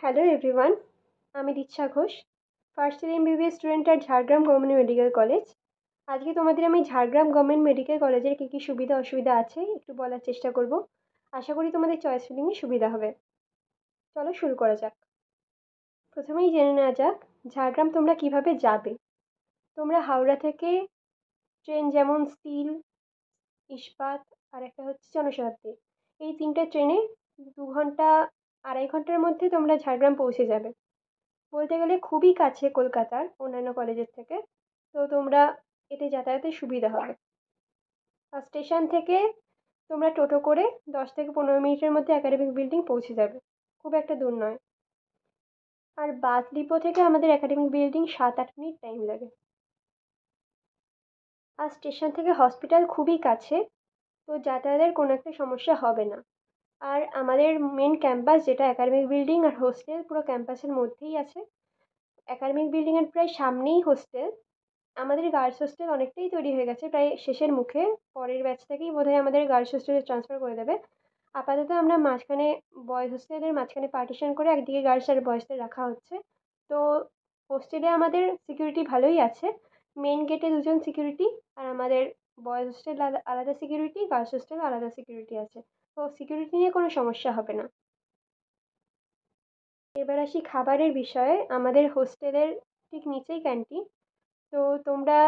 Hello everyone, আমি দীক্ষা Ghosh, first year MBBS student at Jhargram government medical college. আজকে তোমাদের আমি ঝাড়গ্রাম গভর্নমেন্ট মেডিকেল কলেজের কী কী সুবিধা অসুবিধা আছে একটু বলার চেষ্টা করব। আশা করি তোমাদের চয়েস ফিলিংয়ে সুবিধা হবে। চলো শুরু করা যাক। প্রথমেই জেনে নেওয়া যাক ঝাড়গ্রাম তোমরা কিভাবে যাবে। তোমরা হাওড়া থেকে ট্রেন, যেমন স্টিল, ইস্পাত আর একটা হচ্ছে জনশতাব্দী, এই তিনটে ট্রেনে 2 ঘন্টা 2.5 ঘন্টার মধ্যে তোমরা ঝাড়গ্রাম পৌঁছে যাবে। বলতে গেলে খুবই কাছে কলকাতার অন্যান্য কলেজের থেকে, তো তোমরা এতে যাতায়াতের সুবিধা হবে। আর স্টেশন থেকে তোমরা টোটো করে 10 থেকে 15 মিনিটের মধ্যে একাডেমিক বিল্ডিং পৌঁছে যাবে, খুব একটা দূর নয়। আর বাস ডিপো থেকে আমাদের একাডেমিক বিল্ডিং 7-8 মিনিট টাইম লাগে। আর স্টেশন থেকে হসপিটাল খুবই কাছে, তো যাতায়াতের কোনো একটা সমস্যা হবে না। আর আমাদের মেন ক্যাম্পাস, যেটা একাডেমিক বিল্ডিং আর হোস্টেল, পুরো ক্যাম্পাসের মধ্যেই আছে। একাডেমিক বিল্ডিংয়ের প্রায় সামনেই হোস্টেল। আমাদের গার্লস হোস্টেল অনেকটাই তৈরি হয়ে গেছে, প্রায় শেষের মুখে। পরের ব্যাচ থেকেই বোধহয় আমাদের গার্লস হোস্টেলে ট্রান্সফার করে দেবে। আপাতত আমরা মাঝখানে বয়েজ হোস্টেলের মাঝখানে পার্টিশন করে একদিকে গার্লস আর বয়েজদের রাখা হচ্ছে। তো হোস্টেলে আমাদের সিকিউরিটি ভালোই আছে। মেন গেটে 2জন সিকিউরিটি, আর আমাদের বয়েজ হোস্টেল আলাদা সিকিউরিটি, গার্লস হোস্টেল আলাদা সিকিউরিটি আছে। তো সিকিউরিটি নিয়ে কোনো সমস্যা হবে না। এবার আসি খাবারের বিষয়ে। আমাদের হোস্টেলের ঠিক নিচেই ক্যান্টিন। তো তোমরা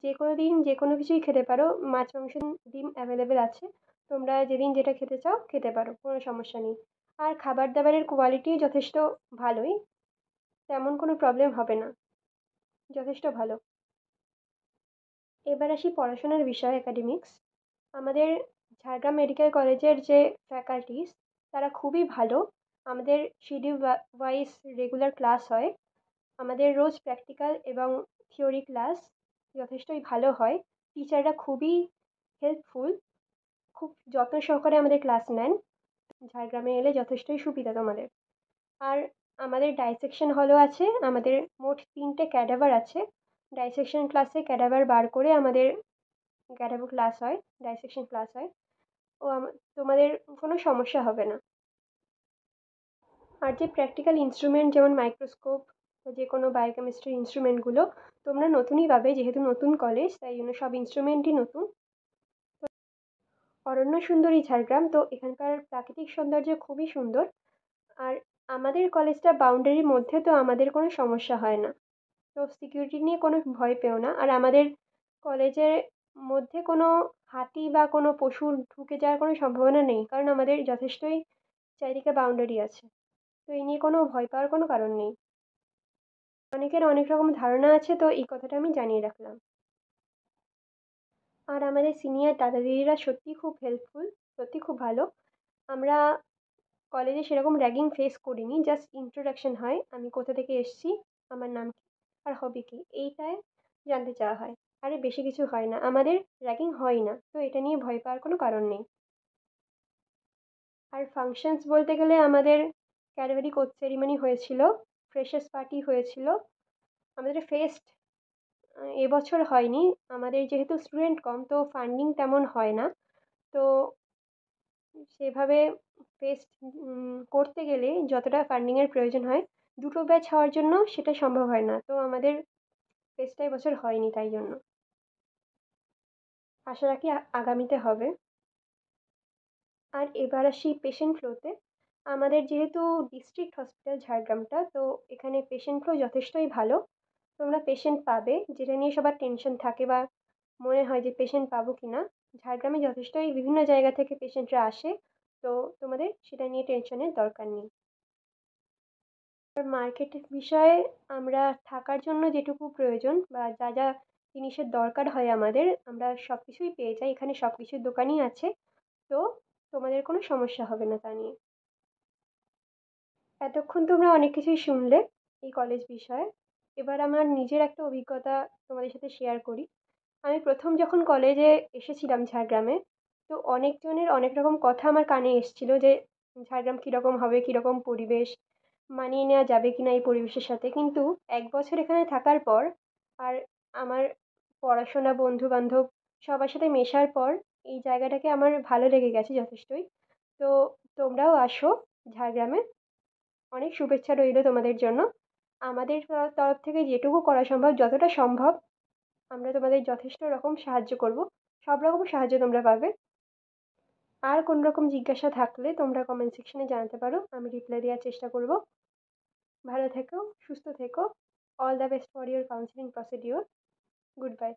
যে কোনো দিন যে কোনো কিছুই খেতে পারো, মাছ মাংস ডিম অ্যাভেলেবেল আছে। তোমরা যেদিন যেটা খেতে চাও খেতে পারো, কোনো সমস্যা নেই। আর খাবার দাবারের কোয়ালিটি যথেষ্ট ভালোই, তেমন কোনো প্রবলেম হবে না, যথেষ্ট ভালো। এবার আসি পড়াশোনার বিষয়, একাডেমিক্স। আমাদের ঝাড়গ্রাম মেডিকেল কলেজের যে ফ্যাকাল্টিস, তারা খুবই ভালো। আমাদের শিডিউল ওয়াইজ রেগুলার ক্লাস হয়। আমাদের রোজ প্র্যাকটিক্যাল এবং থিওরি ক্লাস যথেষ্টই ভালো হয়। টিচাররা খুবই হেল্পফুল, খুব যত্ন সহকারে আমাদের ক্লাস নেন। ঝাড়গ্রামে এলে যথেষ্টই সুবিধা তোমাদের। আর আমাদের ডাইসেকশন হলও আছে। আমাদের মোট 3টে ক্যাডাভার আছে। ডাইসেকশন ক্লাসে ক্যাডাভার বার করে আমাদের ক্যাডাভার ক্লাস হয়, ডাইসেকশন ক্লাস হয়। ও তোমাদের কোনো সমস্যা হবে না। আর যে প্র্যাকটিক্যাল ইনস্ট্রুমেন্ট, যেমন মাইক্রোস্কোপ, যে কোনো বায়োকেমিস্ট্রি ইনস্ট্রুমেন্টগুলো তোমরা নতুনই পাবে, যেহেতু নতুন কলেজ তাই জন্য সব ইনস্ট্রুমেন্টই নতুন। অরণ্য সুন্দরী ঝাড়গ্রাম, তো এখানকার প্রাকৃতিক সৌন্দর্য খুবই সুন্দর। আর আমাদের কলেজটা বাউন্ডারির মধ্যে, তো আমাদের কোনো সমস্যা হয় না। তো সিকিউরিটি নিয়ে কোনো ভয় পেও না। আর আমাদের কলেজের মধ্যে কোনো হাতি বা কোনো পশু ঢুকে যাওয়ার কোনো সম্ভাবনা নেই, কারণ আমাদের যথেষ্টই চারিদিকে বাউন্ডারি আছে। তো এই নিয়ে কোনো ভয় পাওয়ার কোনো কারণ নেই। অনেকের অনেক রকম ধারণা আছে, তো এই কথাটা আমি জানিয়ে রাখলাম। আর আমাদের সিনিয়র দাদা দিদিরা সত্যিই খুব হেল্পফুল, সত্যি খুব ভালো। আমরা কলেজে সেরকম র্যাগিং ফেস করিনি, জাস্ট ইন্ট্রোডাকশন হয়, আমি কোথা থেকে এসেছি, আমার নাম কী আর হবি কী, এইটাই জানতে চাওয়া হয়। আরে বেশি কিছু হয় না, আমাদের র্যাগিং হয় না, তো এটা নিয়ে ভয় পাওয়ার কোনো কারণ নেই। আর ফাংশনস বলতে গেলে আমাদের ক্যাডবেরি কোচ সেরিমনি হয়েছিল, ফ্রেশার্স পার্টি হয়েছিল। আমাদের ফেস্ট এবছর হয়নি, আমাদের যেহেতু স্টুডেন্ট কম, তো ফান্ডিং তেমন হয় না। তো সেভাবে ফেস্ট করতে গেলে যতটা ফান্ডিংয়ের প্রয়োজন হয়, 2টো ব্যাচ হওয়ার জন্য সেটা সম্ভব হয় না। তো আমাদের ফেস্টটা এবছর হয়নি, তাই জন্য আশা রাখি আগামীতে হবে। আর এবার আসি পেশেন্ট ফ্লোতে। আমাদের যেহেতু ডিস্ট্রিক্ট হসপিটাল ঝাড়গ্রামটা, তো এখানে পেশেন্ট ফ্লো যথেষ্টই ভালো। তোমরা পেশেন্ট পাবে, যেটা নিয়ে সবার টেনশন থাকে বা মনে হয় যে পেশেন্ট পাবো কি না। ঝাড়গ্রামে যথেষ্টই বিভিন্ন জায়গা থেকে পেশেন্টরা আসে, তো তোমাদের সেটা নিয়ে টেনশনের দরকার নেই। আর মার্কেটের বিষয়ে, আমরা থাকার জন্য যেটুকু প্রয়োজন বা যা যা জিনিসের দরকার হয় আমাদের, আমরা সব কিছুই পেয়ে যাই, এখানে সব কিছুর দোকানই আছে। তো তোমাদের কোনো সমস্যা হবে না তা নিয়ে। এতক্ষণ তোমরা অনেক কিছুই শুনলে এই কলেজ বিষয়ে। এবার আমার নিজের একটা অভিজ্ঞতা তোমাদের সাথে শেয়ার করি। আমি প্রথম যখন কলেজে এসেছিলাম ঝাড়গ্রামে, তো অনেকজনের অনেক রকম কথা আমার কানে এসেছিল যে ঝাড়গ্রাম কীরকম হবে, কীরকম পরিবেশ, মানিয়ে নেওয়া যাবে কি না এই পরিবেশের সাথে। কিন্তু 1 বছর এখানে থাকার পর আর আমার পড়াশোনা, বন্ধু বান্ধব সবার সাথে মেশার পর এই জায়গাটাকে আমার ভালো লেগে গেছে যথেষ্টই। তো তোমরাও আসো ঝাড়গ্রামে, অনেক শুভেচ্ছা রইল তোমাদের জন্য। আমাদের তরফ থেকে যেটুকু করা সম্ভব, যতটা সম্ভব আমরা তোমাদের যথেষ্ট রকম সাহায্য করব। সব রকম সাহায্য তোমরা পাবে। আর কোনো রকম জিজ্ঞাসা থাকলে তোমরা কমেন্ট সেকশনে জানাতে পারো, আমি রিপ্লাই দেওয়ার চেষ্টা করব। ভালো থেকো, সুস্থ থেকো। All the best for your counselling procedure. Good bye.